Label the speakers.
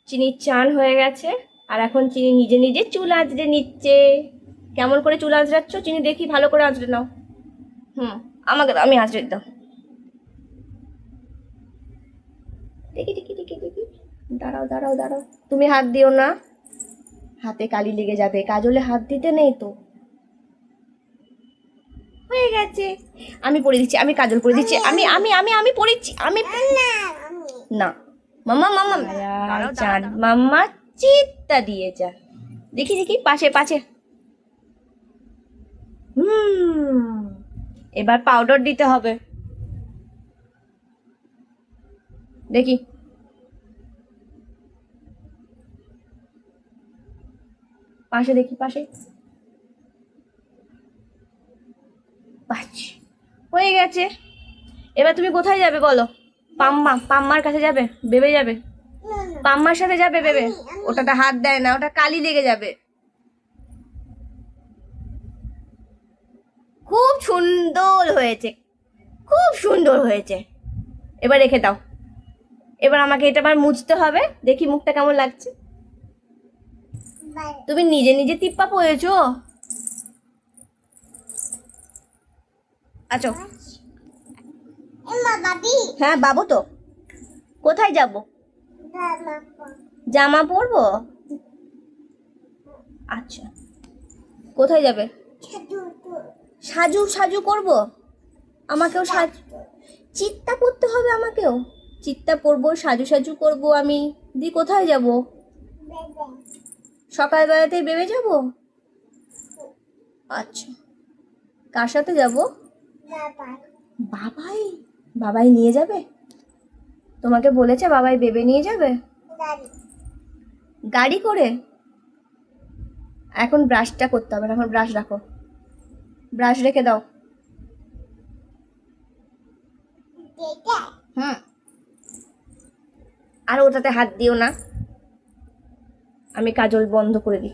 Speaker 1: চিনির চান হয়ে গেছে, আর এখন চিনি নিজে নিজে চুল আঁচড়ে নিচ্ছে। কেমন করে চুল আঁচড়াচ্ছ চিনি, দেখি ভালো করে আঁচড়ে নাও। আমাকে আমি আঁচড়ে দাও। দেখি দেখি দেখি দেখি, দাঁড়াও দাঁড়াও দাঁড়াও, তুমি হাত দিও না, হাতে কালি লেগে যাবে, কাজলে হাত দিতে নেই তো। হয়ে গেছে, আমি পরে দিচ্ছি, আমি কাজল পরে দিচ্ছি, আমি আমি আমি আমি পরেছি, আমি না। মাম্মা মাম্মা চাঁদ মাম্মা চিত্তা দিয়ে যা। দেখি দেখি পাশে পাশে। এবার পাউডার দিতে হবে, দেখি। পাশে দেখি, পাশে। বাস, হয়ে গেছে। এবার তুমি কোথায় যাবে বলো? পাম্মার কাছে যাবে? বেবে যাবে? পাম্মার সাথে যাবে বেবে? ওটাতে হাত দেয় না, ওটা কালি লেগে যাবে। খুব সুন্দর হয়েছে, খুব সুন্দর হয়েছে। এবার রেখে দাও। এবার আমাকে এটা আবার মুছতে হবে, দেখি মুখটা কেমন লাগছে। তুমি নিজে নিজে টিপ্পা পড়েছো। আচ্ছা, হ্যাঁ বাবু তো। কোথায় যাব? জামা পরবো। আচ্ছা, কোথায় যাবে? সাজু সাজু করব, আমাকেও সাজ চিত্তা পড়তে হবে, আমাকেও চিত্তা পরবো, সাজু সাজু করব আমি। দি কোথায় যাব? সকালবেলাতেই বেবে যাব। আচ্ছা, কার সাথে যাব? বাবাই। বাবাই নিয়ে যাবে? তোমাকে বলেছে বাবাই বেবে নিয়ে যাবে? গাড়ি করে? এখন ব্রাশটা করতে হবে না, এখন ব্রাশ রাখো, ব্রাশ রেখে দাও। আর ওটাতে হাত দিও না, আমি কাজল বন্ধ করে দিই।